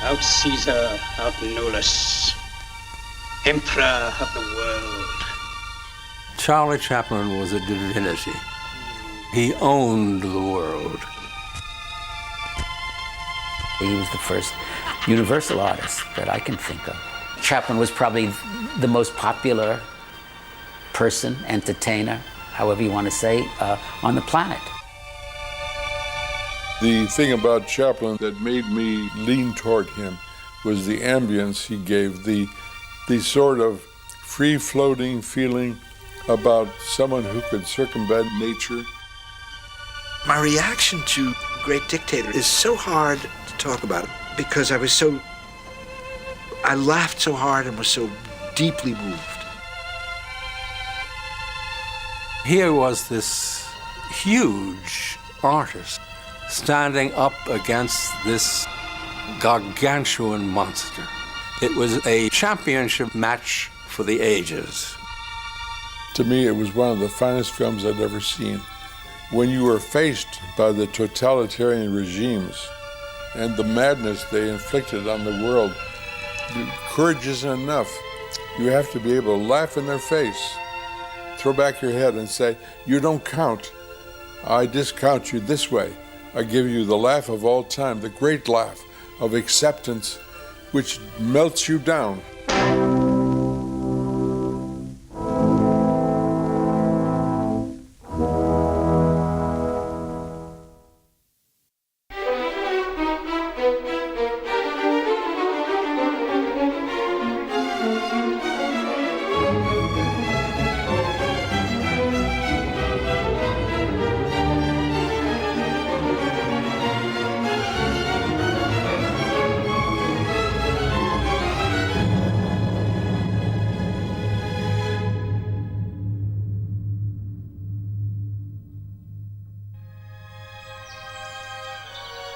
Out Caesar, out Nolus, Emperor of the world. Charlie Chaplin was a divinity. He owned the world. He was the first universal artist that I can think of. Chaplin was probably the most popular person, entertainer, however you want to say, on the planet. The thing about Chaplin that made me lean toward him was the ambience he gave, the sort of free-floating feeling about someone who could circumvent nature. My reaction to Great Dictator is so hard to talk about because I laughed so hard and was so deeply moved. Here was this huge artist standing up against this gargantuan monster. It was a championship match for the ages. To me, it was one of the finest films I'd ever seen. When you were faced by the totalitarian regimes and the madness they inflicted on the world, courage isn't enough. You have to be able to laugh in their face, throw back your head and say, "You don't count. I discount you this way. I give you the laugh of all time, the great laugh of acceptance, which melts you down."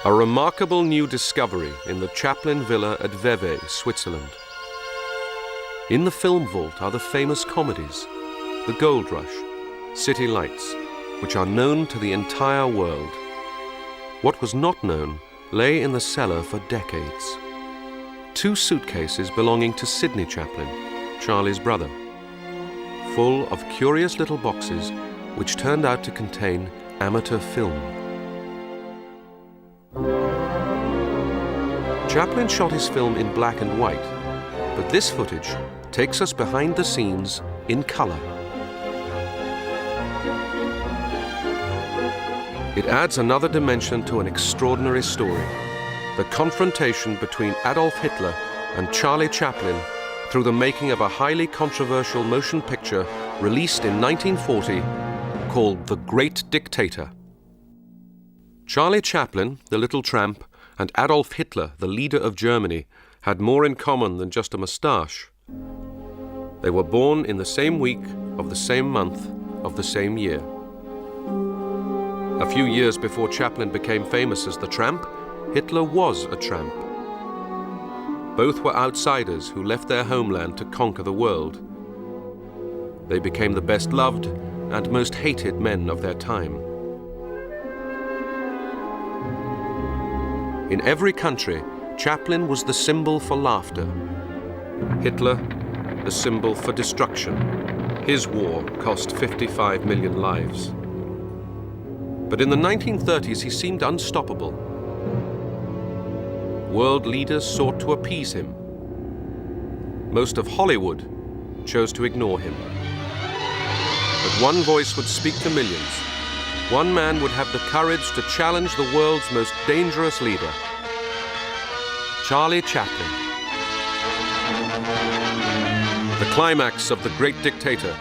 A remarkable new discovery in the Chaplin Villa at Vevey, Switzerland. In the film vault are the famous comedies, The Gold Rush, City Lights, which are known to the entire world. What was not known lay in the cellar for decades. 2 suitcases belonging to Sidney Chaplin, Charlie's brother, full of curious little boxes which turned out to contain amateur film. Chaplin shot his film in black and white, but this footage takes us behind the scenes in color. It adds another dimension to an extraordinary story, the confrontation between Adolf Hitler and Charlie Chaplin through the making of a highly controversial motion picture released in 1940 called The Great Dictator. Charlie Chaplin, the little tramp, and Adolf Hitler, the leader of Germany, had more in common than just a moustache. They were born in the same week of the same month of the same year. A few years before Chaplin became famous as the tramp, Hitler was a tramp. Both were outsiders who left their homeland to conquer the world. They became the best loved and most hated men of their time. In every country, Chaplin was the symbol for laughter. Hitler, the symbol for destruction. His war cost 55 million lives. But in the 1930s, he seemed unstoppable. World leaders sought to appease him. Most of Hollywood chose to ignore him. But one voice would speak to millions. One man would have the courage to challenge the world's most dangerous leader, Charlie Chaplin. The climax of The Great Dictator.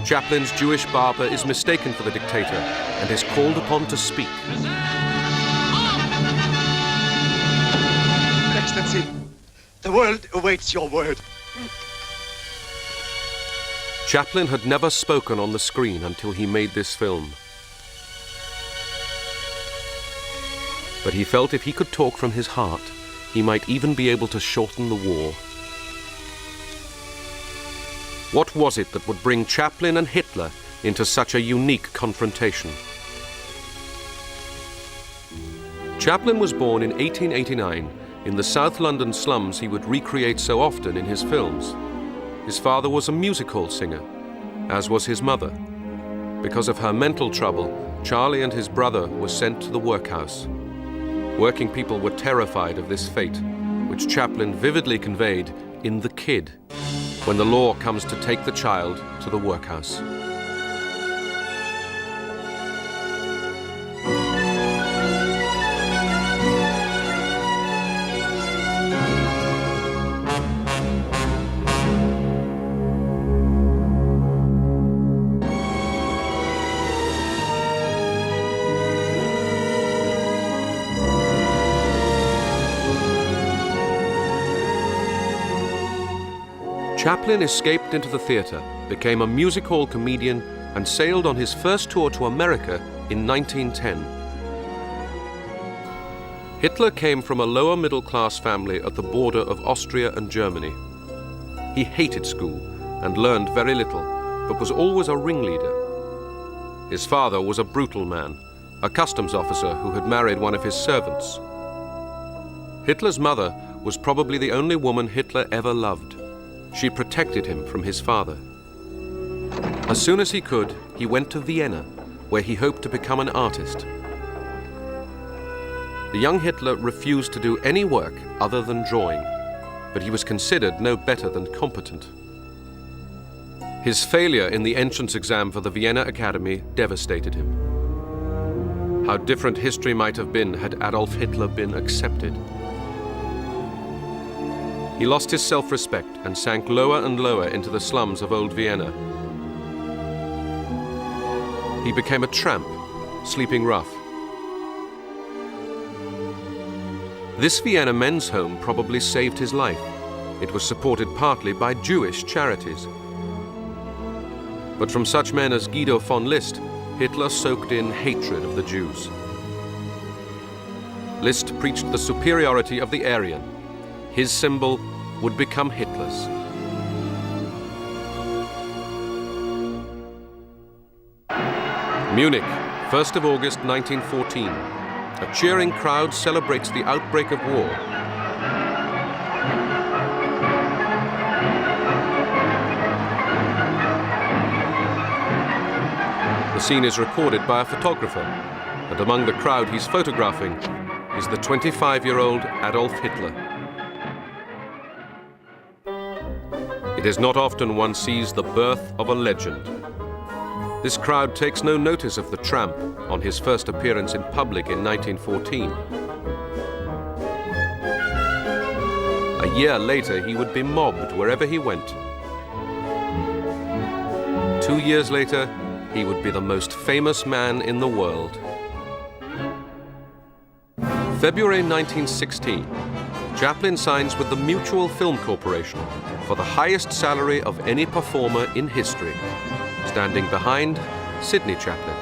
Chaplin's Jewish barber is mistaken for the dictator and is called upon to speak. Excellency, the world awaits your word. Chaplin had never spoken on the screen until he made this film. But he felt if he could talk from his heart, he might even be able to shorten the war. What was it that would bring Chaplin and Hitler into such a unique confrontation? Chaplin was born in 1889 in the South London slums he would recreate so often in his films. His father was a music hall singer, as was his mother. Because of her mental trouble, Charlie and his brother were sent to the workhouse. Working people were terrified of this fate, which Chaplin vividly conveyed in The Kid, when the law comes to take the child to the workhouse. Chaplin escaped into the theatre, became a music hall comedian, and sailed on his first tour to America in 1910. Hitler came from a lower middle-class family at the border of Austria and Germany. He hated school and learned very little, but was always a ringleader. His father was a brutal man, a customs officer who had married one of his servants. Hitler's mother was probably the only woman Hitler ever loved. She protected him from his father. As soon as he could, he went to Vienna, where he hoped to become an artist. The young Hitler refused to do any work other than drawing, but he was considered no better than competent. His failure in the entrance exam for the Vienna Academy devastated him. How different history might have been had Adolf Hitler been accepted. He lost his self-respect and sank lower and lower into the slums of old Vienna. He became a tramp, sleeping rough. This Vienna men's home probably saved his life. It was supported partly by Jewish charities. But from such men as Guido von List, Hitler soaked in hatred of the Jews. List preached the superiority of the Aryan. His symbol would become Hitler's. Munich, 1st of August 1914. A cheering crowd celebrates the outbreak of war. The scene is recorded by a photographer, and among the crowd he's photographing is the 25-year-old Adolf Hitler. It is not often one sees the birth of a legend. This crowd takes no notice of the tramp on his first appearance in public in 1914. A year later, he would be mobbed wherever he went. 2 years later, he would be the most famous man in the world. February 1916, Chaplin signs with the Mutual Film Corporation for the highest salary of any performer in history, standing behind Sidney Chaplin.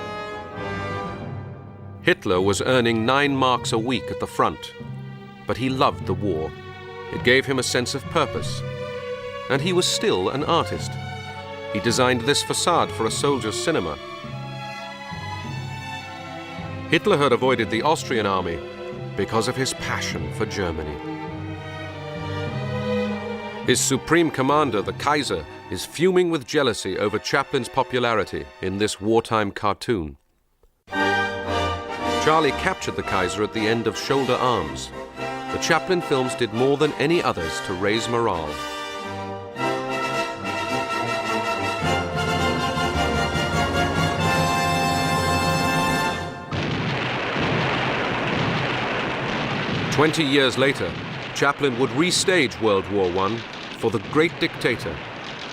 Hitler was earning 9 marks a week at the front, but he loved the war. It gave him a sense of purpose, and he was still an artist. He designed this facade for a soldier's cinema. Hitler had avoided the Austrian army because of his passion for Germany. His supreme commander, the Kaiser, is fuming with jealousy over Chaplin's popularity in this wartime cartoon. Charlie captured the Kaiser at the end of Shoulder Arms. The Chaplin films did more than any others to raise morale. "20 years later, Chaplin would restage World War I for The Great Dictator,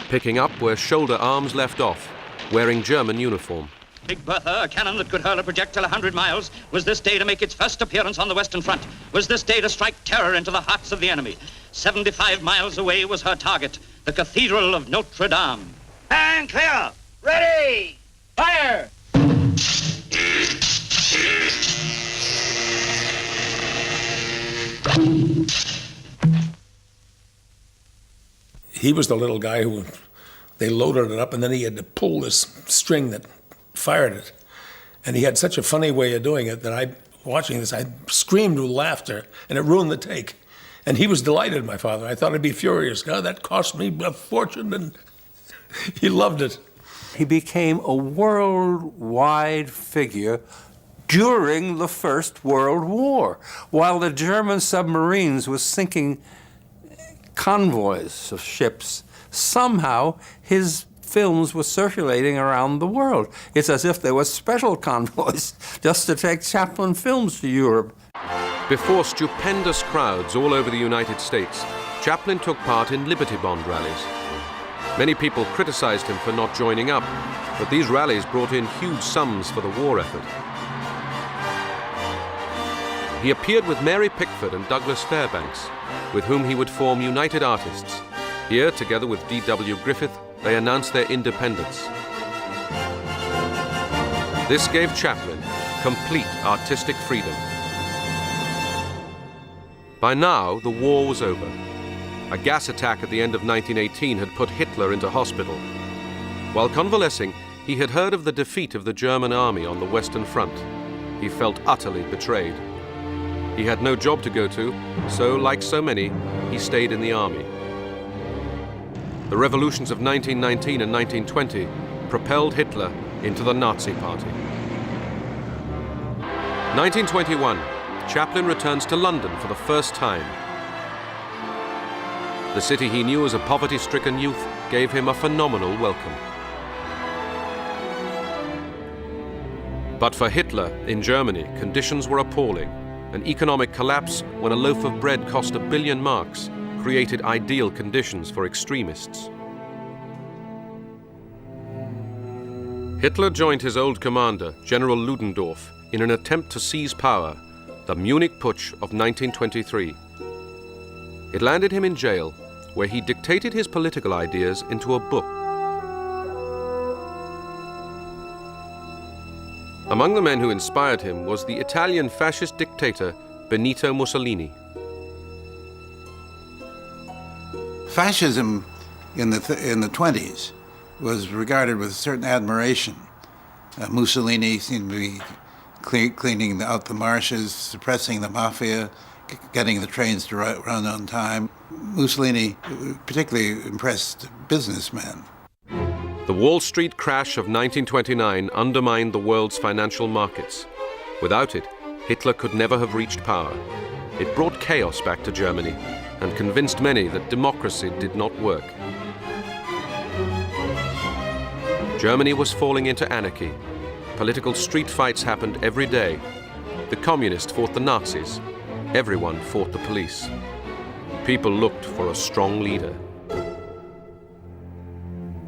picking up where Shoulder Arms left off, wearing German uniform. Big Bertha, a cannon that could hurl a projectile 100 miles, was this day to make its first appearance on the Western Front, was this day to strike terror into the hearts of the enemy. 75 miles away was her target, the Cathedral of Notre Dame. And clear! Ready! Fire! He was the little guy who, they loaded it up and then he had to pull this string that fired it. And he had such a funny way of doing it that watching this, I screamed with laughter and it ruined the take. And he was delighted, my father. I thought he'd be furious. God, that cost me a fortune, and he loved it. He became a worldwide figure during the First World War, while the German submarines were sinking convoys of ships. Somehow, his films were circulating around the world. It's as if there were special convoys just to take Chaplin films to Europe. Before stupendous crowds all over the United States, Chaplin took part in Liberty Bond rallies. Many people criticized him for not joining up, but these rallies brought in huge sums for the war effort. He appeared with Mary Pickford and Douglas Fairbanks, with whom he would form United Artists. Here, together with D.W. Griffith, they announced their independence. This gave Chaplin complete artistic freedom. By now, the war was over. A gas attack at the end of 1918 had put Hitler into hospital. While convalescing, he had heard of the defeat of the German army on the Western Front. He felt utterly betrayed. He had no job to go to, so, like so many, he stayed in the army. The revolutions of 1919 and 1920 propelled Hitler into the Nazi Party. 1921, Chaplin returns to London for the first time. The city he knew as a poverty-stricken youth gave him a phenomenal welcome. But for Hitler, in Germany, conditions were appalling. An economic collapse when a loaf of bread cost 1 billion marks created ideal conditions for extremists. Hitler joined his old commander, General Ludendorff, in an attempt to seize power, the Munich Putsch of 1923. It landed him in jail, where he dictated his political ideas into a book. Among the men who inspired him was the Italian fascist dictator Benito Mussolini. Fascism in the 20s was regarded with a certain admiration. Mussolini seemed to be cleaning out the marshes, suppressing the mafia, getting the trains to run on time. Mussolini particularly impressed businessmen. The Wall Street crash of 1929 undermined the world's financial markets. Without it, Hitler could never have reached power. It brought chaos back to Germany and convinced many that democracy did not work. Germany was falling into anarchy. Political street fights happened every day. The communists fought the Nazis. Everyone fought the police. People looked for a strong leader.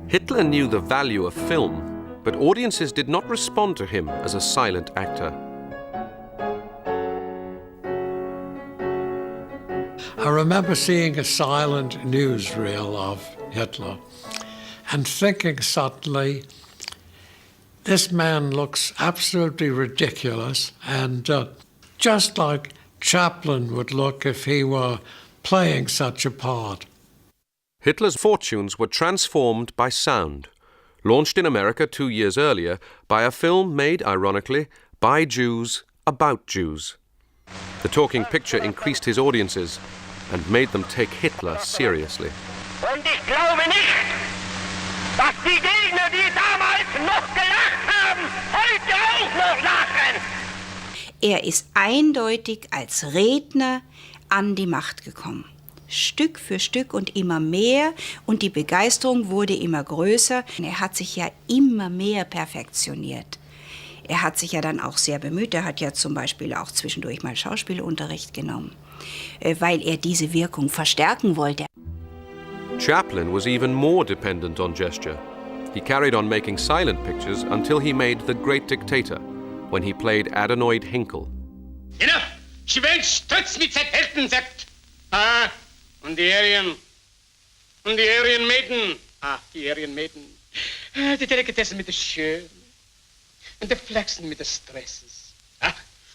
Hitler knew the value of film, but audiences did not respond to him as a silent actor. I remember seeing a silent newsreel of Hitler and thinking suddenly, this man looks absolutely ridiculous, and just like Chaplin would look if he were playing such a part. Hitler's fortunes were transformed by sound, launched in America 2 years earlier by a film made, ironically, by Jews about Jews. The talking picture increased his audiences and made them take Hitler seriously. Und ich glaube nicht, dass die Gegner, die damals noch gelacht haben, heute auch noch lachen. Er ist eindeutig als Redner an die Macht gekommen. Stück für Stück und immer mehr, und die Begeisterung wurde immer größer. Er hat sich ja immer mehr perfektioniert. Er hat sich ja dann auch sehr bemüht. Er hat ja zum Beispiel auch zwischendurch mal Schauspielunterricht genommen, weil er diese Wirkung verstärken wollte. Chaplin was even more dependent on gesture. He carried on making silent pictures until he made The Great Dictator, when he played Adenoid Hinkle. Enough! Schwell stutz mit Helden sagt. Ah, und die Aryan Maiden. Ah, die Aryan Maiden. Die Delikatessen mit der Schön. Und der Flachsen mit der Stresses. Ah,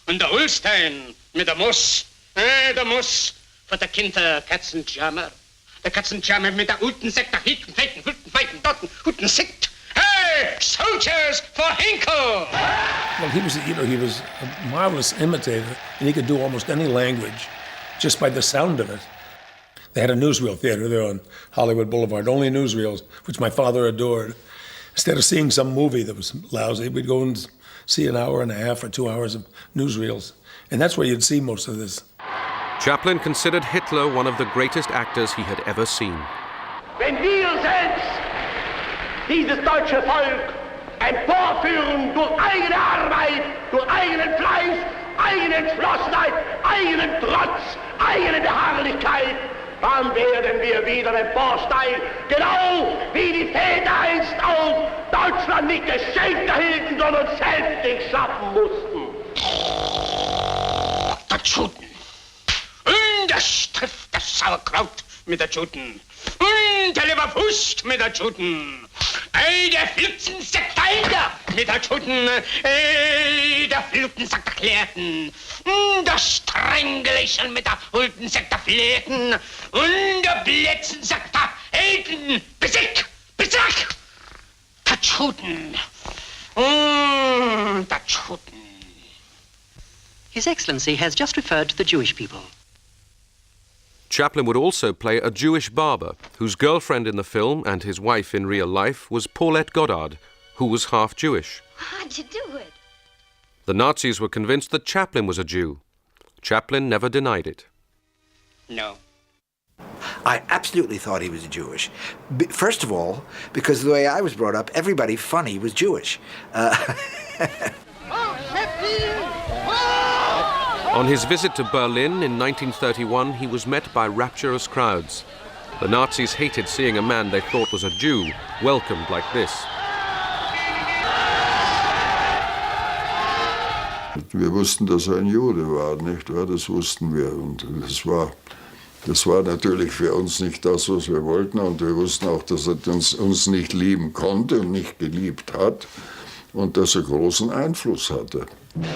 und der Holstein mit der Moss. Der Moss von der Kinder Katzenjammer. Der Katzenjammer mit der Uten Sekt, der Hinten, Feiten, Hulten, Feiten, Dotten, Huten Sekt. Hey, soldiers for Hinkle! Well, he was a marvelous imitator, and he could do almost any language. just by the sound of it. They had a newsreel theater there on Hollywood Boulevard, only newsreels, which my father adored. Instead of seeing some movie that was lousy, we'd go and see an hour and a half or 2 hours of newsreels. And that's where you'd see most of this. Chaplin considered Hitler one of the greatest actors he had ever seen. Wenn wir selbst dieses deutsche Volk emporführen durch eigene Arbeit, durch eigenen Fleiß, eigene Entschlossenheit, eigenen Trotz, eigene Beharrlichkeit, dann werden wir wieder emporsteigen, genau wie die Väter einst auch Deutschland nicht geschenkt erhielten, sondern selbst schaffen mussten. Der Schuten. Und das trifft das Sauerkraut mit der Schuten. Und der Leberwurst mit der Schuten. Der Flitzensack mit der Schuten. Der Flötensack der Klärten. Das Strängelächeln mit der Hultensack der Fläten. Und der Blätzensack der Helden. Besick! Besick! Der Schuten. Der Schuten. His Excellency has just referred to the Jewish people. Chaplin would also play a Jewish barber, whose girlfriend in the film and his wife in real life was Paulette Goddard, who was half Jewish. How'd you do it? The Nazis were convinced that Chaplin was a Jew. Chaplin never denied it. No. I absolutely thought he was Jewish. First of all, because the way I was brought up, everybody funny was Jewish. On his visit to Berlin in 1931, he was met by rapturous crowds. The Nazis hated seeing a man they thought was a Jew welcomed like this. Wir wussten, dass ein Jude war, nicht wahr? Das wussten wir. Und das war natürlich für uns nicht das, was wir wollten. Und wir wussten auch, dass er uns nicht lieben konnte und nicht geliebt hat. Und dass er großen Einfluss hatte.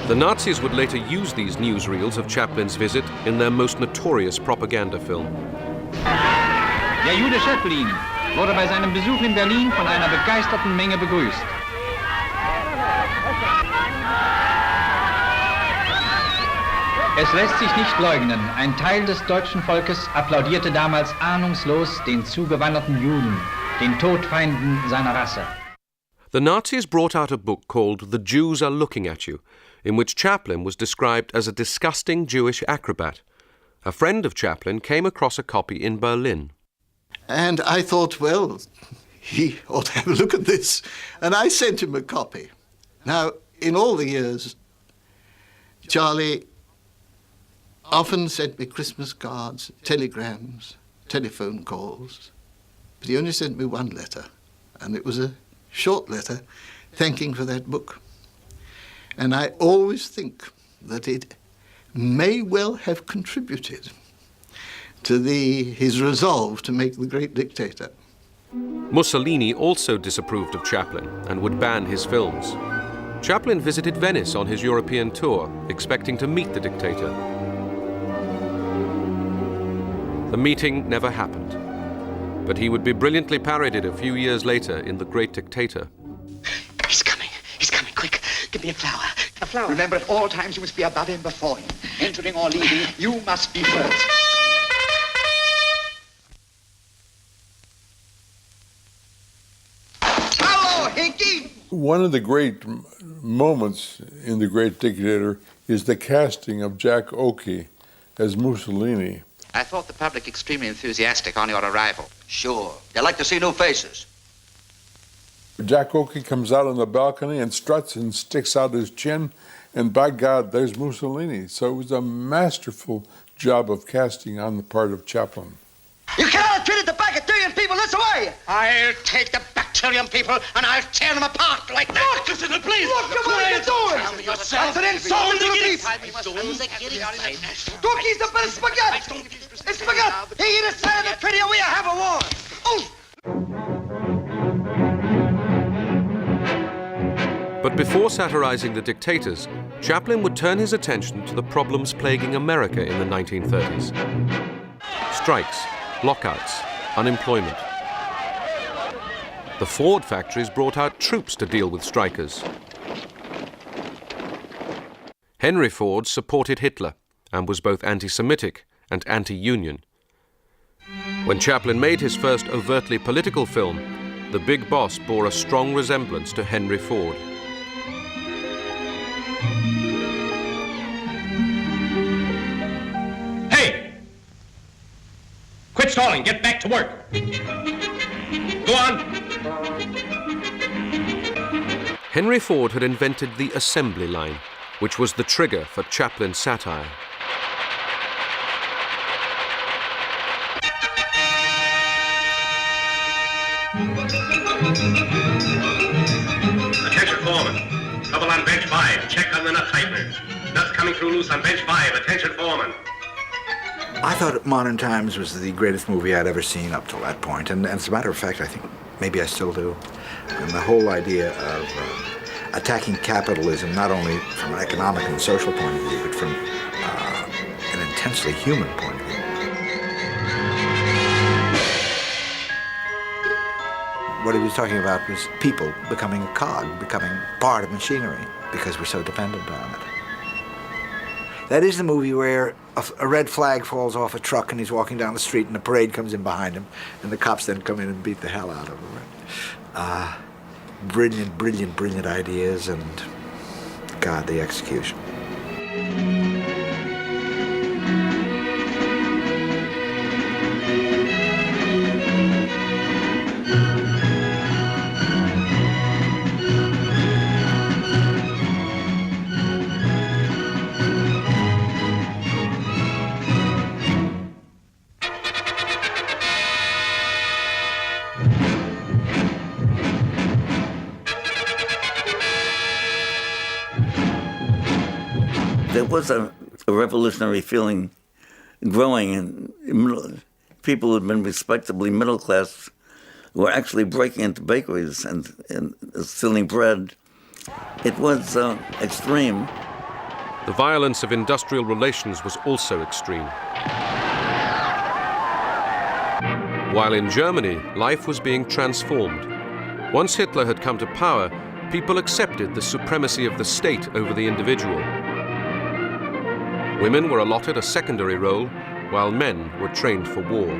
The Nazis would later use these newsreels of Chaplin's visit in their most notorious propaganda film. Der Jude Chaplin wurde bei seinem Besuch in Berlin von einer begeisterten Menge begrüßt. Es lässt sich nicht leugnen, ein Teil des deutschen Volkes applaudierte damals ahnungslos den zugewanderten Juden, den Todfeinden seiner Rasse. The Nazis brought out a book called The Jews Are Looking at You, in which Chaplin was described as a disgusting Jewish acrobat. A friend of Chaplin came across a copy in Berlin. And I thought, well, he ought to have a look at this. And I sent him a copy. Now, in all the years, Charlie often sent me Christmas cards, telegrams, telephone calls. But he only sent me one letter, and it was a short letter thanking for that book. And I always think that it may well have contributed to his resolve to make The Great Dictator. Mussolini also disapproved of Chaplin and would ban his films. Chaplin visited Venice on his European tour, expecting to meet the dictator. The meeting never happened, but he would be brilliantly parodied a few years later in The Great Dictator. He's coming, quick. Give me a flower. A flower. Remember, at all times you must be above him, before him. Entering or leaving, you must be first. Hello, Hickey! One of the great moments in The Great Dictator is the casting of Jack Oakey as Mussolini. I thought the public extremely enthusiastic on your arrival. Sure. They like to see new faces. Jack Oakey comes out on the balcony and struts and sticks out his chin, and by God, there's Mussolini. So it was a masterful job of casting on the part of Chaplin. You cannot treat the bacterium people this way! I'll take the bacterium people and I'll tear them apart like that. Look, listen, please! Look, what are you doing? Tell me yourself. That's an insult to the people! Turkey's the best spaghetti! It's spaghetti! He eat a side of the pretty and we have a war! Oh! But before satirizing the dictators, Chaplin would turn his attention to the problems plaguing America in the 1930s. Strikes, lockouts, unemployment. The Ford factories brought out troops to deal with strikers. Henry Ford supported Hitler and was both anti-Semitic and anti-union. When Chaplin made his first overtly political film, The Big Boss bore a strong resemblance to Henry Ford. Hey! Quit stalling. Get back to work. Go on. Henry Ford had invented the assembly line, which was the trigger for Chaplin's satire. Attention, foreman. Trouble on bench 5. Check on the nut tighteners. Nuts coming through loose on bench 5. Attention, foreman. I thought Modern Times was the greatest movie I'd ever seen up till that point, and as a matter of fact, I think maybe I still do. And the whole idea of attacking capitalism, not only from an economic and social point of view, but from an intensely human point of view. What he was talking about was people becoming a cog, becoming part of machinery, because we're so dependent on it. That is the movie where a red flag falls off a truck and he's walking down the street and a parade comes in behind him and the cops then come in and beat the hell out of him. Brilliant, brilliant, brilliant ideas and, God, the execution. There was a revolutionary feeling growing, and people who had been respectably middle class were actually breaking into bakeries and stealing bread. It was extreme. The violence of industrial relations was also extreme. While in Germany, life was being transformed. Once Hitler had come to power, people accepted the supremacy of the state over the individual. Women were allotted a secondary role, while men were trained for war.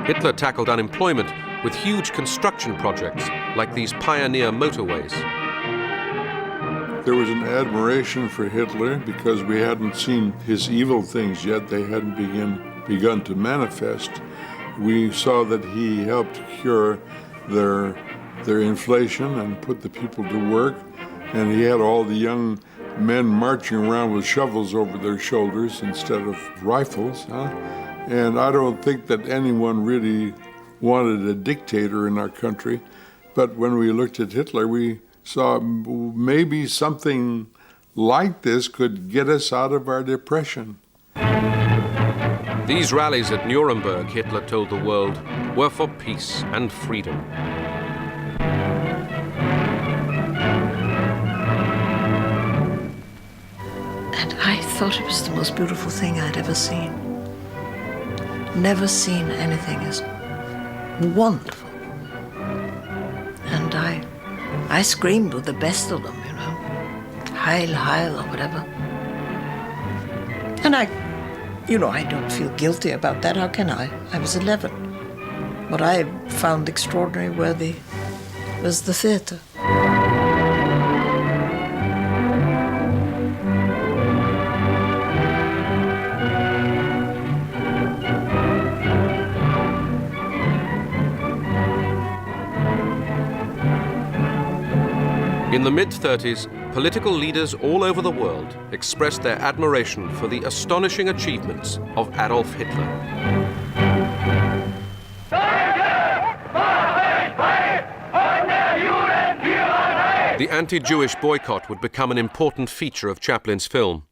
Hitler tackled unemployment with huge construction projects like these pioneer motorways. There was an admiration for Hitler because we hadn't seen his evil things yet. They hadn't begun to manifest. We saw that he helped cure their inflation and put the people to work, and he had all the young men marching around with shovels over their shoulders instead of rifles. And I don't think that anyone really wanted a dictator in our country. But when we looked at Hitler, we saw maybe something like this could get us out of our depression. These rallies at Nuremberg, Hitler told the world, were for peace and freedom. And I thought it was the most beautiful thing I'd ever seen. Never seen anything as wonderful. And I screamed with the best of them, you know. Heil, Heil, or whatever. And I don't feel guilty about that. How can I? I was 11. What I found extraordinary worthy was the theater. In the mid-30s, political leaders all over the world expressed their admiration for the astonishing achievements of Adolf Hitler. The anti-Jewish boycott would become an important feature of Chaplin's film.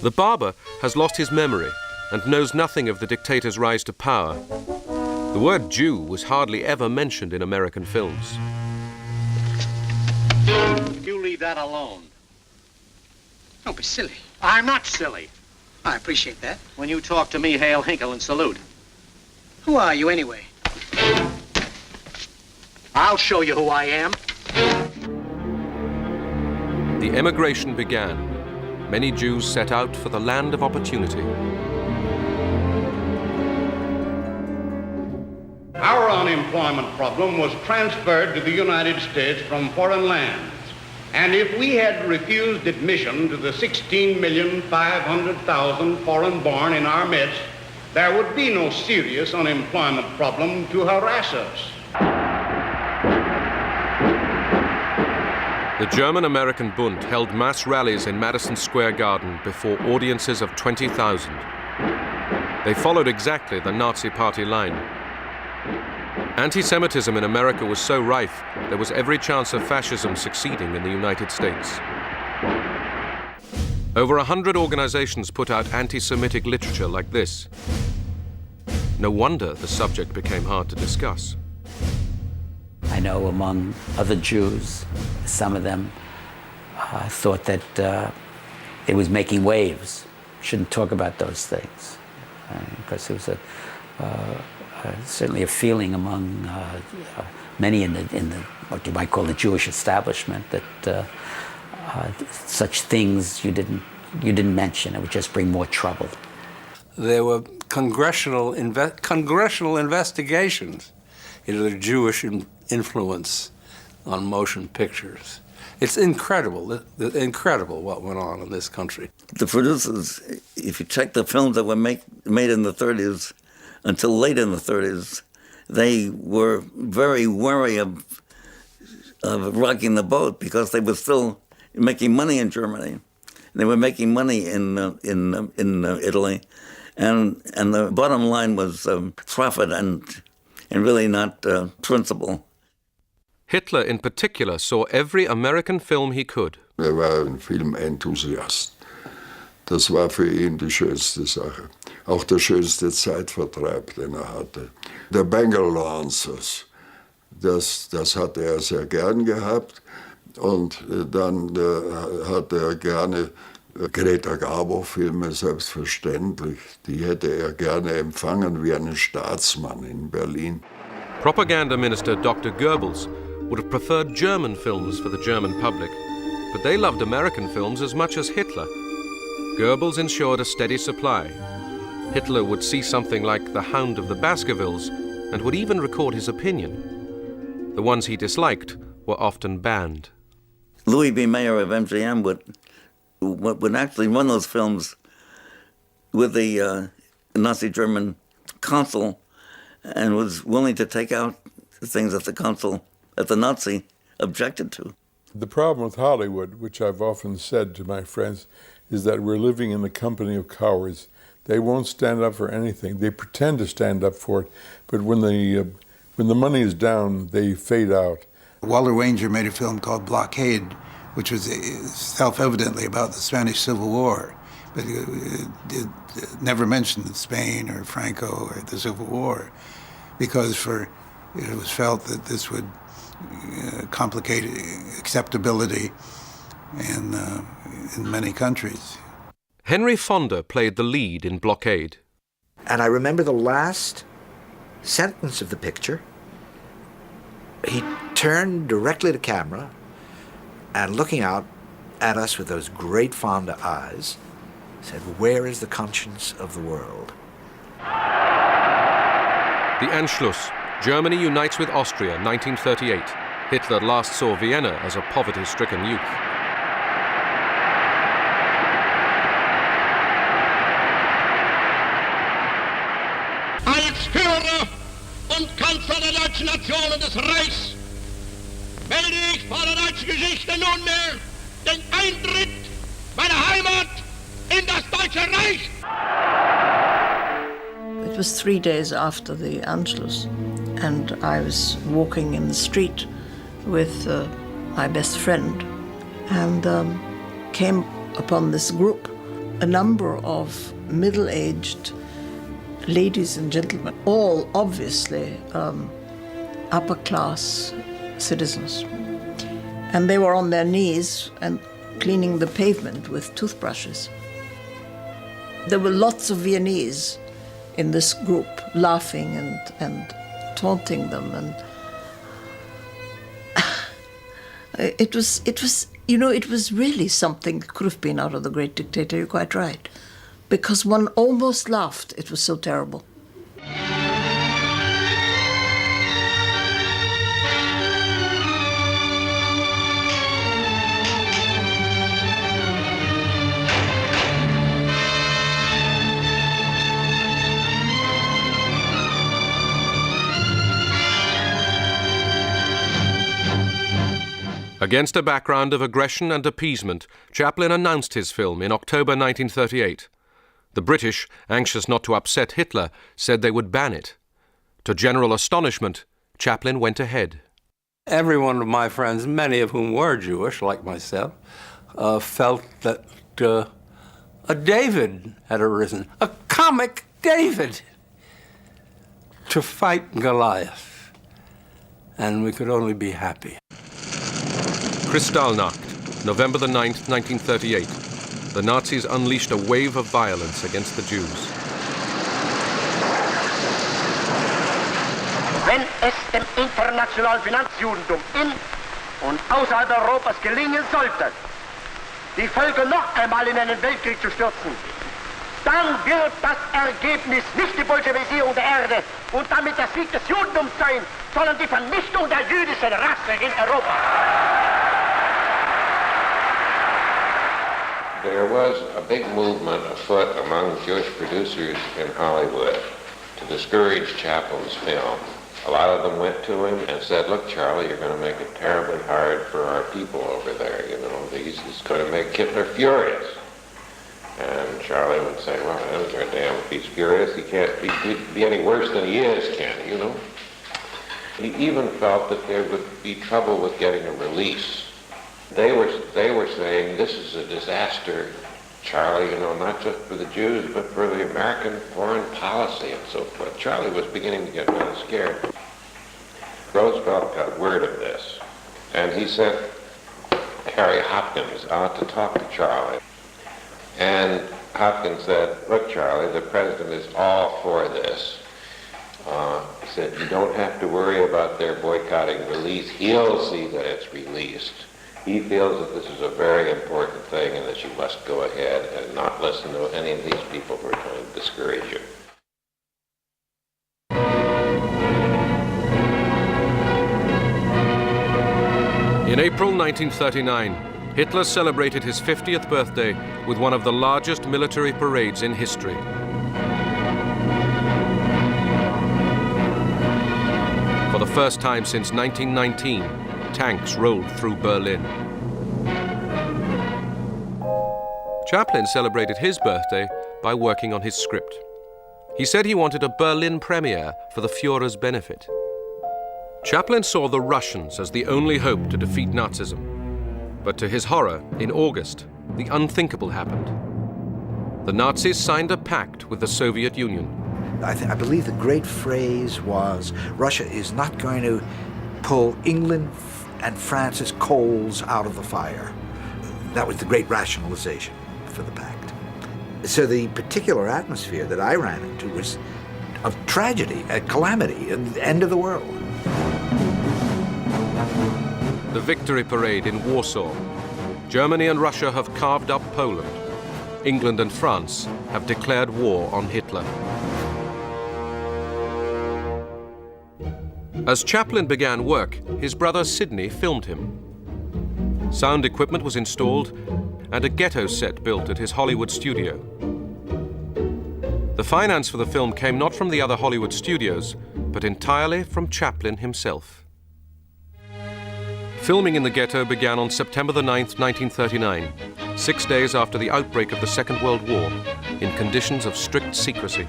The barber has lost his memory and knows nothing of the dictator's rise to power. The word Jew was hardly ever mentioned in American films. You leave that alone. Don't be silly. I'm not silly. I appreciate that. When you talk to me, hail, hinkle, and salute. Who are you, anyway? I'll show you who I am. The emigration began. many Jews set out for the land of opportunity. Our unemployment problem was transferred to the United States from foreign lands. And if we had refused admission to the 16,500,000 foreign-born in our midst, there would be no serious unemployment problem to harass us. The German-American Bund held mass rallies in Madison Square Garden before audiences of 20,000. They followed exactly the Nazi Party line. Anti-Semitism in America was so rife, there was every chance of fascism succeeding in the United States. Over 100 organizations put out anti-Semitic literature like this. No wonder the subject became hard to discuss. I know among other Jews, some of them thought that it was making waves. Shouldn't talk about those things, because there was certainly a feeling among many in the what you might call the Jewish establishment that such things you didn't mention. It would just bring more trouble. There were congressional investigations into the Jewish influence on motion pictures. It's incredible, incredible what went on in this country. The producers, if you check the films that were made in the 30s, until late in the 30s, they were very wary of rocking the boat because they were still making money in Germany. They were making money in Italy, and the bottom line was profit and really not principle. Hitler in particular saw every American film he could. War ein Filmenthusiast. Das war für ihn die schönste Sache. Auch der schönste Zeitvertreib, den hatte. Der Bengal Lancers, das hatte sehr gern gehabt. Und dann hatte gerne Greta Garbo-Filme, selbstverständlich. Die hätte gerne empfangen wie einen Staatsmann in Berlin. Propaganda Minister Dr. Goebbels would have preferred German films for the German public, but they loved American films as much as Hitler. Goebbels ensured a steady supply. Hitler would see something like The Hound of the Baskervilles and would even record his opinion. The ones he disliked were often banned. Louis B. Mayer of MGM would actually run those films with the Nazi German consul and was willing to take out things that the Nazi objected to. The problem with Hollywood, which I've often said to my friends, is that we're living in the company of cowards. They won't stand up for anything. They pretend to stand up for it, but when the money is down, they fade out. Walter Wanger made a film called Blockade, which was self-evidently about the Spanish Civil War, but it never mentioned Spain or Franco or the Civil War, because it was felt that this would complicate acceptability in many countries. Henry Fonda played the lead in Blockade. And I remember the last sentence of the picture. He turned directly to camera and looking out at us with those great Fonda eyes, said, "Where is the conscience of the world?" The Anschluss. Germany unites with Austria, 1938. Hitler last saw Vienna as a poverty-stricken youth. Als Führer und Kanzler der deutschen Nation und des Reichs melde ich vor der deutschen Geschichte nunmehr den Eintritt meiner Heimat in das Deutsche Reich. It was 3 days after the Anschluss, and I was walking in the street with my best friend, and came upon this group, a number of middle-aged ladies and gentlemen, all obviously upper-class citizens. And they were on their knees and cleaning the pavement with toothbrushes. There were lots of Viennese in this group, laughing and taunting them, and it was You know, it was really something that could have been out of The Great Dictator, you're quite right. Because one almost laughed, it was so terrible. Against a background of aggression and appeasement, Chaplin announced his film in October 1938. The British, anxious not to upset Hitler, said they would ban it. To general astonishment, Chaplin went ahead. Every one of my friends, many of whom were Jewish, like myself, felt that a David had arisen, a comic David, to fight Goliath. And we could only be happy. Kristallnacht, November the 9th, 1938. The Nazis unleashed a wave of violence against the Jews. Wenn es dem internationalen Finanzjudentum in und außerhalb Europas gelingen sollte, die Völker noch einmal in einen Weltkrieg zu stürzen, dann wird das Ergebnis nicht die Bolschewisierung der Erde und damit der Sieg des Judentums sein, sondern die Vernichtung der jüdischen Rasse in Europa. There was a big movement afoot among Jewish producers in Hollywood to discourage Chaplin's film. A lot of them went to him and said, look, Charlie, you're going to make it terribly hard for our people over there. You know, it's going to make Hitler furious. And Charlie would say, well, I don't give a damn if he's furious. He can't be any worse than he is, can he, you know? He even felt that there would be trouble with getting a release. They were saying, this is a disaster, Charlie, you know, not just for the Jews, but for the American foreign policy and so forth. Charlie was beginning to get really scared. Roosevelt got word of this, and he sent Harry Hopkins out to talk to Charlie. And Hopkins said, look, Charlie, the president is all for this. He said, you don't have to worry about their boycotting release. He'll see that it's released. He feels that this is a very important thing and that you must go ahead and not listen to any of these people who are trying to discourage you. In April 1939, Hitler celebrated his 50th birthday with one of the largest military parades in history. For the first time since 1919, tanks rolled through Berlin. Chaplin celebrated his birthday by working on his script. He said he wanted a Berlin premiere for the Führer's benefit. Chaplin saw the Russians as the only hope to defeat Nazism. But to his horror, in August, the unthinkable happened. The Nazis signed a pact with the Soviet Union. I believe the great phrase was, Russia is not going to pull England and France's coals out of the fire. That was the great rationalization for the pact. So the particular atmosphere that I ran into was of tragedy, a calamity, and the end of the world. The victory parade in Warsaw. Germany and Russia have carved up Poland. England and France have declared war on Hitler. As Chaplin began work, his brother Sidney filmed him. Sound equipment was installed and a ghetto set built at his Hollywood studio. The finance for the film came not from the other Hollywood studios, but entirely from Chaplin himself. Filming in the ghetto began on September the 9th, 1939, 6 days after the outbreak of the Second World War, in conditions of strict secrecy.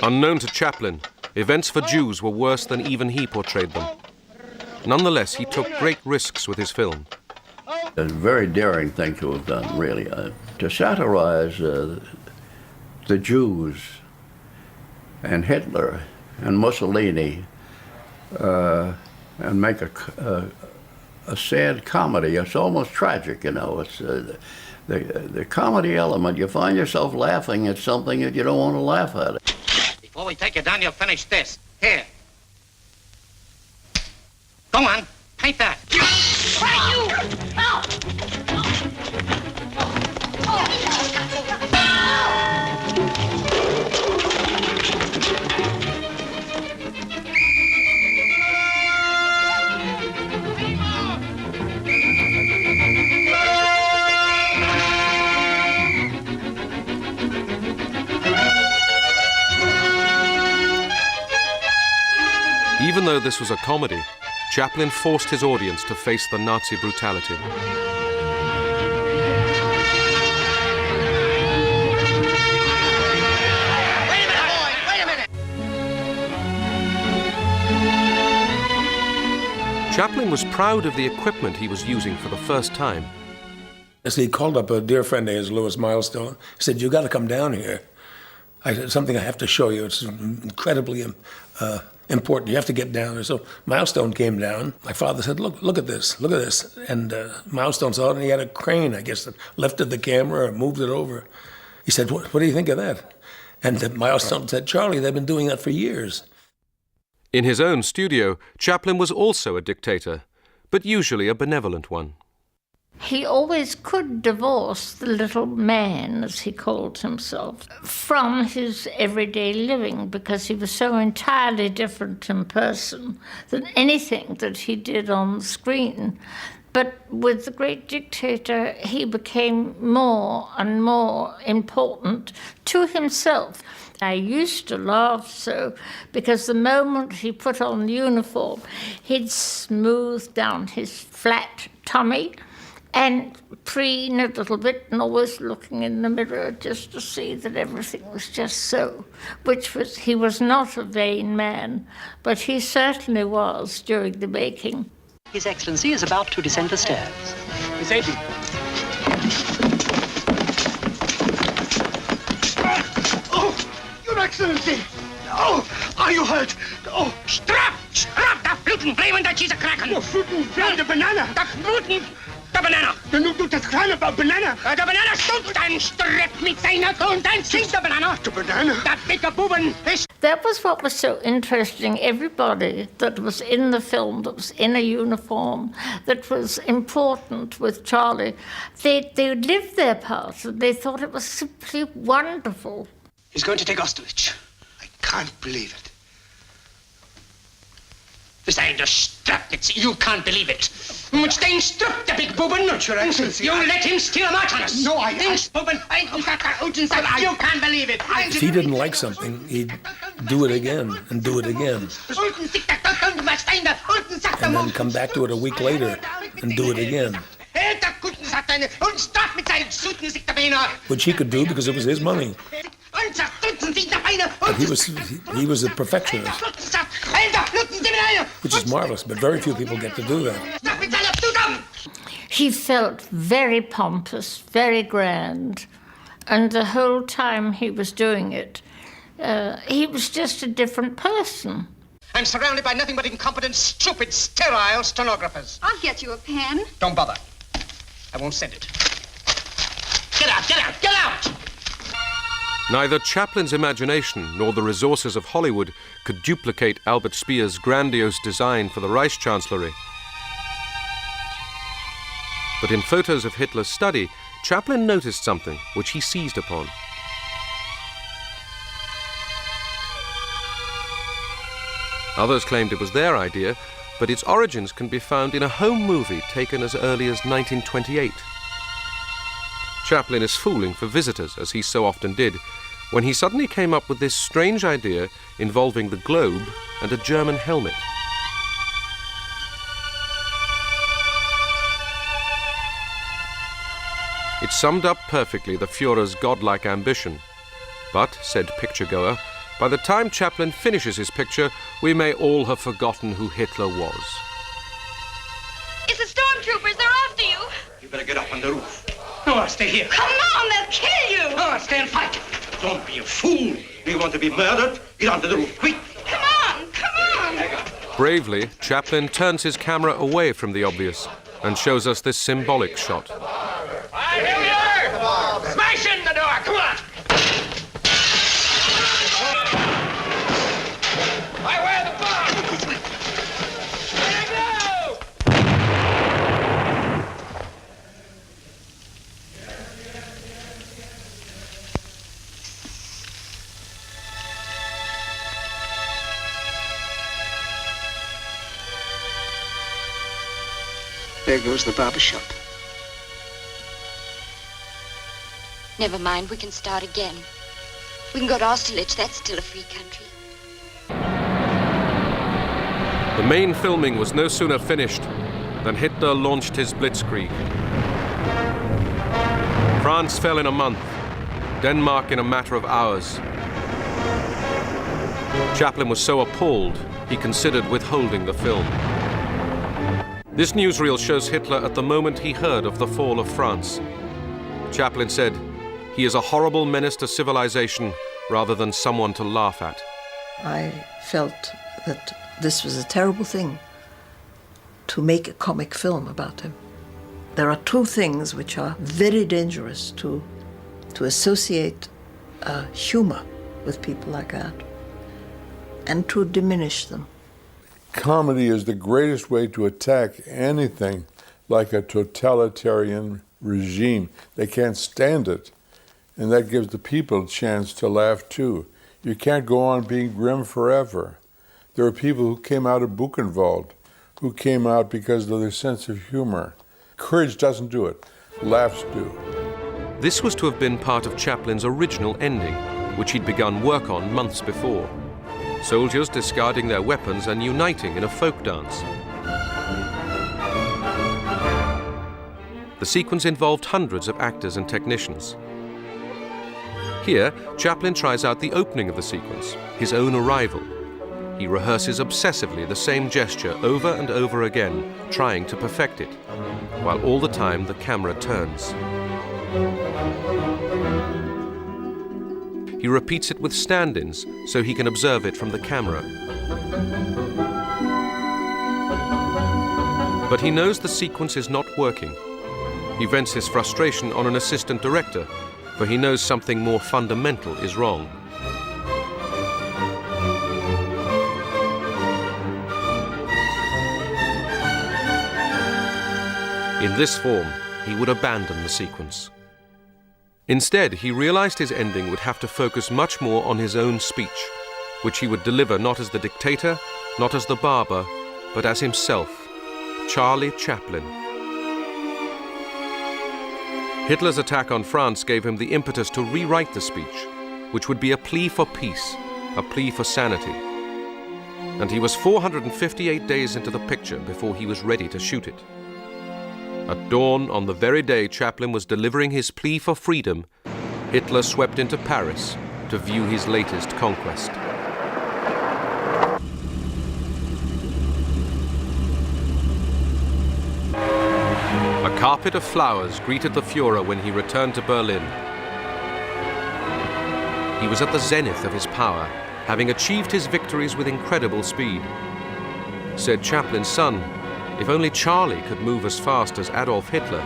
Unknown to Chaplin, events for Jews were worse than even he portrayed them. Nonetheless, he took great risks with his film. A very daring thing to have done, really, to satirize the Jews and Hitler and Mussolini and make a sad comedy. It's almost tragic, you know. It's the comedy element. You find yourself laughing at something that you don't want to laugh at. Before we take you down, you'll finish this. Here. Go on, paint that. Even though this was a comedy, Chaplin forced his audience to face the Nazi brutality. Chaplin was proud of the equipment he was using for the first time. So he called up a dear friend of his, Louis Milestone. He said, "You got to come down here. Something I have to show you. It's incredibly important. You have to get down there." So Milestone came down. My father said, look at this, look at this. And Milestone saw it, and he had a crane, I guess, that lifted the camera and moved it over. He said, what do you think of that? And Milestone said, "Charlie, they've been doing that for years." In his own studio, Chaplin was also a dictator, but usually a benevolent one. He always could divorce the little man, as he called himself, from his everyday living, because he was so entirely different in person than anything that he did on the screen. But with the great dictator, he became more and more important to himself. I used to laugh so, because the moment he put on the uniform, he'd smooth down his flat tummy and preen a little bit and always looking in the mirror just to see that everything was just so, he was not a vain man, but he certainly was during the making. His Excellency is about to descend the stairs. Miss Aidy. Oh, Your Excellency! Oh, are you hurt? Oh, Strap! Da bluten Bremen, da cheese a cracken! Oh, bluten, the banana! Da bluten, da banana! Du das kleine Banana! Da banana stummt ein Strepp mit seiner und ein singt der Banana! The banana! Da dicke Buben ist... That was what was so interesting. Everybody that was in the film, that was in a uniform, that was important with Charlie, they lived their part, and they thought it was simply wonderful. He's going to take Austerlitz. I can't believe it. Wir seien der Strapnitz. You can't believe it. Mit den Strupp, der big Buben. Your Excellency. You let him steal a march on us. No, I... Den Buben, you can't believe it. If he didn't like something, he'd do it again and do it again. And then come back to it a week later and do it again. Which he could do because it was his money. But he was a perfectionist, which is marvelous, but very few people get to do that. He felt very pompous, very grand, and the whole time he was doing it, he was just a different person. I'm surrounded by nothing but incompetent, stupid, sterile stenographers. I'll get you a pen. Don't bother. I won't send it. Get out, get out, get out! Neither Chaplin's imagination nor the resources of Hollywood could duplicate Albert Speer's grandiose design for the Reichschancellery. But in photos of Hitler's study, Chaplin noticed something which he seized upon. Others claimed it was their idea, but its origins can be found in a home movie taken as early as 1928. Chaplin is fooling for visitors, as he so often did, when he suddenly came up with this strange idea involving the globe and a German helmet. It summed up perfectly the Führer's godlike ambition. But, said picture-goer, By the time Chaplin finishes his picture, we may all have forgotten who Hitler was. It's the stormtroopers. They're after you. You better get up on the roof. No, stay here. Come on, they'll kill you. No, stay and fight. Don't be a fool. You want to be murdered? Get onto the roof, quick. Come on. Bravely, Chaplin turns his camera away from the obvious and shows us this symbolic shot. Here we are. Smash in the door. Come on. I wear the bomb. There you go. There goes the barber shop. Never mind, we can start again. We can go to Austerlitz. That's still a free country. The main filming was no sooner finished than Hitler launched his blitzkrieg. France fell in a month, Denmark in a matter of hours. Chaplin was so appalled, he considered withholding the film. This newsreel shows Hitler at the moment he heard of the fall of France. Chaplin said, "He is a horrible menace to civilization rather than someone to laugh at." I felt that this was a terrible thing to make a comic film about him. There are two things which are very dangerous to associate humor with people like that and to diminish them. Comedy is the greatest way to attack anything like a totalitarian regime. They can't stand it, and that gives the people a chance to laugh too. You can't go on being grim forever. There are people who came out of Buchenwald, who came out because of their sense of humor. Courage doesn't do it, laughs do. This was to have been part of Chaplin's original ending, which he'd begun work on months before. Soldiers discarding their weapons and uniting in a folk dance. The sequence involved hundreds of actors and technicians. Here, Chaplin tries out the opening of the sequence, his own arrival. He rehearses obsessively the same gesture over and over again, trying to perfect it, while all the time the camera turns. He repeats it with stand-ins so he can observe it from the camera. But he knows the sequence is not working. He vents his frustration on an assistant director, for he knows something more fundamental is wrong. In this form, he would abandon the sequence. Instead, he realized his ending would have to focus much more on his own speech, which he would deliver not as the dictator, not as the barber, but as himself, Charlie Chaplin. Hitler's attack on France gave him the impetus to rewrite the speech, which would be a plea for peace, a plea for sanity. And he was 458 days into the picture before he was ready to shoot it. At dawn, on the very day Chaplin was delivering his plea for freedom, Hitler swept into Paris to view his latest conquest. A carpet of flowers greeted the Führer when he returned to Berlin. He was at the zenith of his power, having achieved his victories with incredible speed. Said Chaplin's son, "If only Charlie could move as fast as Adolf Hitler."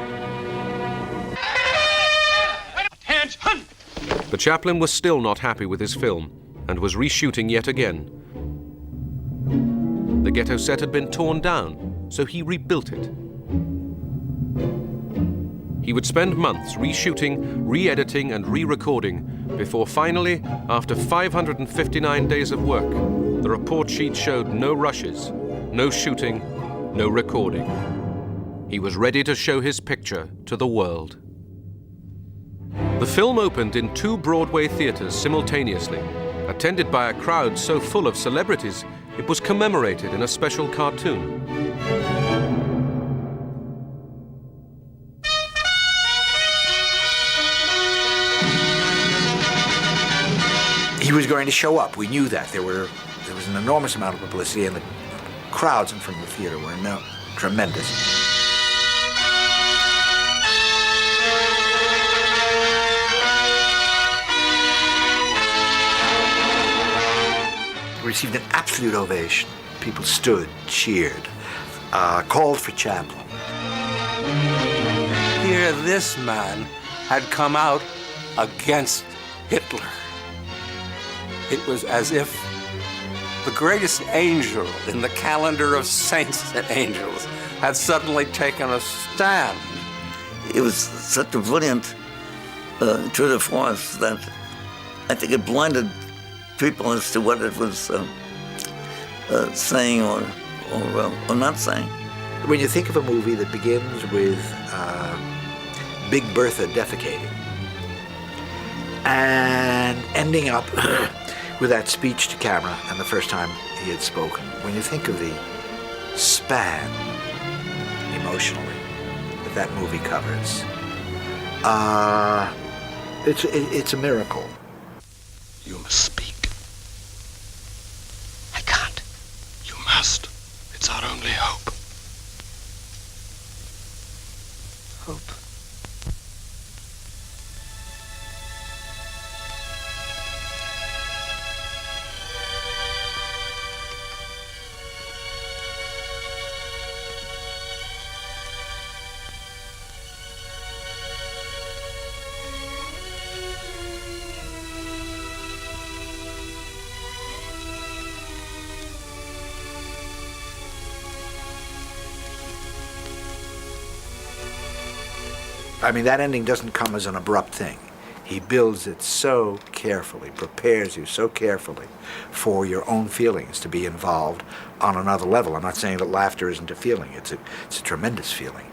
But Chaplin was still not happy with his film and was reshooting yet again. The ghetto set had been torn down, so he rebuilt it. He would spend months reshooting, re-editing, and re-recording before finally, after 559 days of work, the report sheet showed no rushes, no shooting, no recording. He was ready to show his picture to the world. The film opened in 2 Broadway theaters simultaneously, attended by a crowd so full of celebrities, it was commemorated in a special cartoon. He was going to show up. We knew that. There was an enormous amount of publicity, and the crowds in front of the theater were tremendous. Received an absolute ovation. People stood, cheered, called for Chaplin. Here, this man had come out against Hitler. It was as if the greatest angel in the calendar of saints and angels had suddenly taken a stand. It was such a brilliant tour de force that I think it blinded people as to what it was saying or not saying. When you think of a movie that begins with Big Bertha defecating and ending up with that speech to camera and the first time he had spoken, when you think of the span emotionally that movie covers, it's a miracle. You must speak. I can't. You must. It's our only hope. Hope. I mean, that ending doesn't come as an abrupt thing. He builds it so carefully, prepares you so carefully for your own feelings to be involved on another level. I'm not saying that laughter isn't a feeling. It's a tremendous feeling.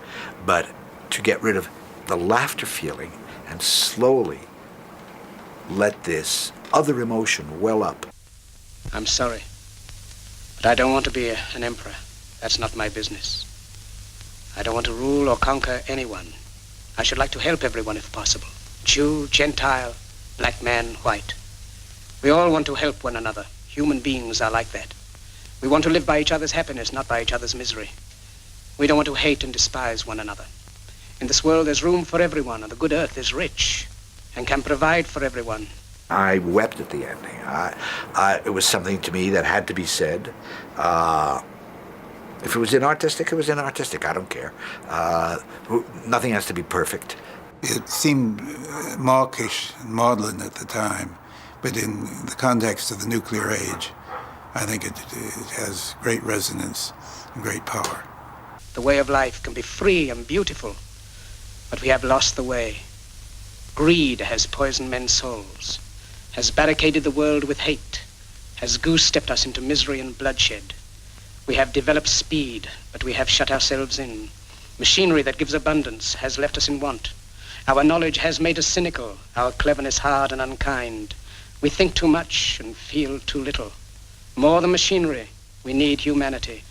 But to get rid of the laughter feeling and slowly let this other emotion well up. I'm sorry, but I don't want to be an emperor. That's not my business. I don't want to rule or conquer anyone. I should like to help everyone if possible. Jew, Gentile, black man, white. We all want to help one another. Human beings are like that. We want to live by each other's happiness, not by each other's misery. We don't want to hate and despise one another. In this world, there's room for everyone, and the good earth is rich and can provide for everyone. I wept at the ending. It was something to me that had to be said. If it was inartistic, it was inartistic. I don't care. Nothing has to be perfect. It seemed mawkish and maudlin at the time, but in the context of the nuclear age, I think it has great resonance and great power. The way of life can be free and beautiful, but we have lost the way. Greed has poisoned men's souls, has barricaded the world with hate, has goose-stepped us into misery and bloodshed. We have developed speed, but we have shut ourselves in. Machinery that gives abundance has left us in want. Our knowledge has made us cynical, our cleverness hard and unkind. We think too much and feel too little. More than machinery, we need humanity.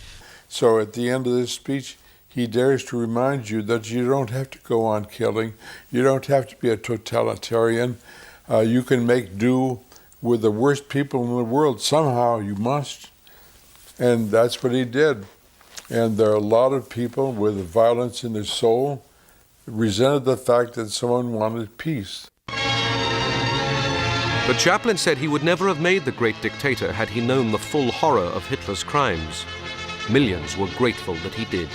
So at the end of this speech, he dares to remind you that you don't have to go on killing. You don't have to be a totalitarian. You can make do with the worst people in the world. Somehow you must. And that's what he did. And there are a lot of people with violence in their soul resented the fact that someone wanted peace. But Chaplin said he would never have made the great dictator had he known the full horror of Hitler's crimes. Millions were grateful that he did.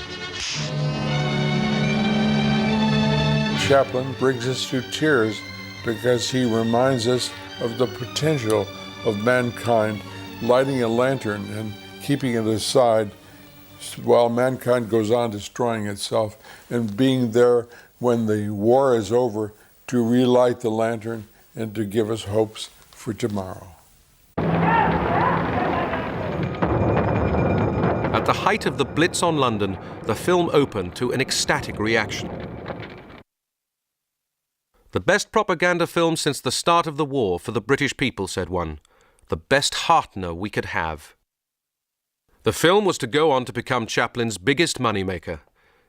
Chaplin brings us to tears because he reminds us of the potential of mankind lighting a lantern and keeping it aside while mankind goes on destroying itself, and being there when the war is over to relight the lantern and to give us hopes for tomorrow. At the height of the Blitz on London, the film opened to an ecstatic reaction. The best propaganda film since the start of the war for the British people, said one. The best heartener we could have. The film was to go on to become Chaplin's biggest moneymaker,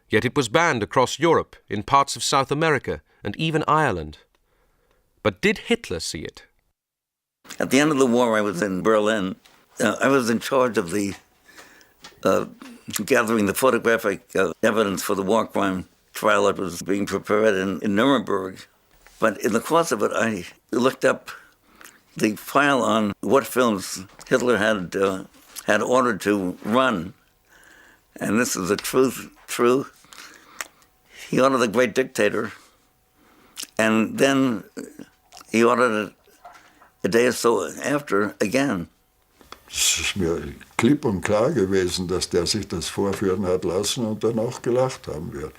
yet it was banned across Europe, in parts of South America, and even Ireland. But did Hitler see it? At the end of the war, I was in Berlin. I was in charge of the gathering the photographic evidence for the war crime trial that was being prepared in Nuremberg. But in the course of it, I looked up the file on what films Hitler had ordered to run. And this is the true. He ordered The Great Dictator, and then he ordered it a day or so after again. Es ist mir klipp und klar gewesen, dass der sich das vorführen hat lassen und danach gelacht haben wird.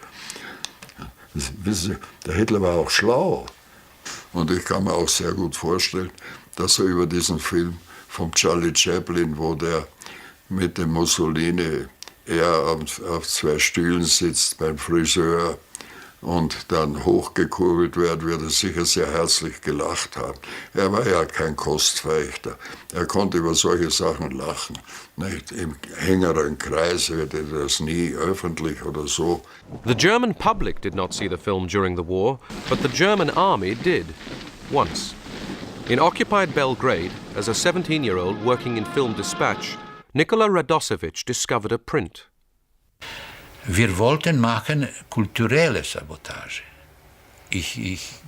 Wissen Sie, der Hitler war auch schlau. Und ich kann mir auch sehr gut vorstellen, dass er über diesen Film von Charlie Chaplin, wo der mit dem Mussolini auf zwei Stühlen sitzt beim Friseur und dann hochgekurbelt wird er sicher sehr herzlich gelacht haben. Er war ja kein Kostverächter. Er konnte über solche Sachen lachen. Nicht? Im engeren Kreis wird er das nie öffentlich oder so. The German public did not see the film during the war, but the German army did, once. In occupied Belgrade, as a 17-year-old working in film dispatch, Nikola Radosevich discovered a print. Wir wollten machen kulturelle Sabotage. Ich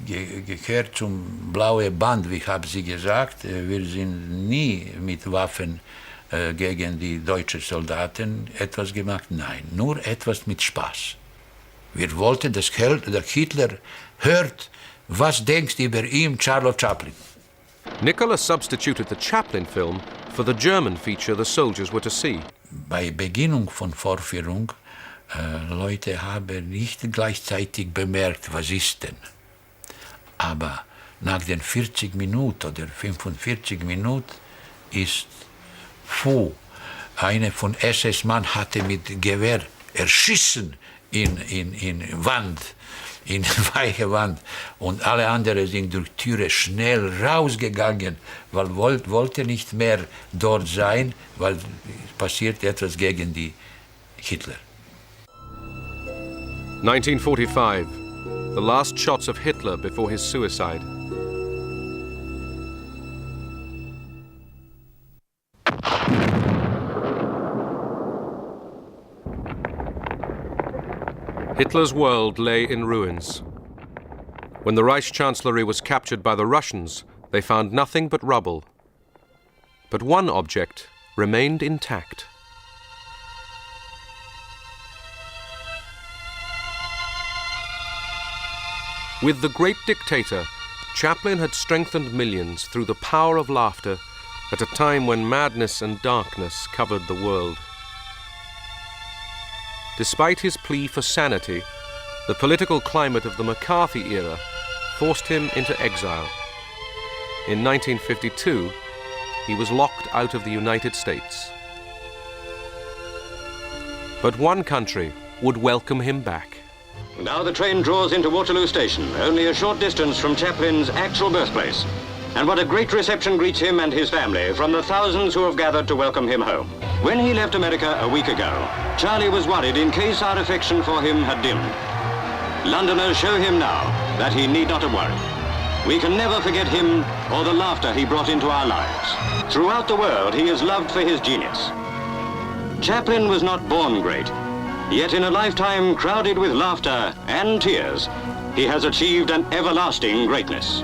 gehöre zum blauen Band, wie habe Sie gesagt. Wir sind nie mit Waffen gegen die deutschen Soldaten etwas gemacht. Nein, nur etwas mit Spaß. Wir wollten, dass der Hitler hört, was denkt über ihn Charlie Chaplin. Nikola substituted the Chaplin film for the German feature the soldiers were to see. Bei Beginnung von Vorführung Leute haben nicht gleichzeitig bemerkt, was ist denn. Aber nach den 40 Minuten oder 45 Minuten ist einer von SS-Mann hatte mit Gewehr erschissen in weiche Wand. Und alle anderen sind durch Türe schnell rausgegangen, weil wollte nicht mehr dort sein, weil passiert etwas gegen die Hitler. 1945, the last shots of Hitler before his suicide. Hitler's world lay in ruins. When the Reich Chancellery was captured by the Russians, they found nothing but rubble. But one object remained intact. With The Great Dictator, Chaplin had strengthened millions through the power of laughter at a time when madness and darkness covered the world. Despite his plea for sanity, the political climate of the McCarthy era forced him into exile. In 1952, he was locked out of the United States. But one country would welcome him back. Now the train draws into Waterloo Station, only a short distance from Chaplin's actual birthplace. And what a great reception greets him and his family from the thousands who have gathered to welcome him home. When he left America a week ago, Charlie was worried in case our affection for him had dimmed. Londoners show him now that he need not have worried. We can never forget him or the laughter he brought into our lives. Throughout the world, he is loved for his genius. Chaplin was not born great, yet in a lifetime crowded with laughter and tears, he has achieved an everlasting greatness.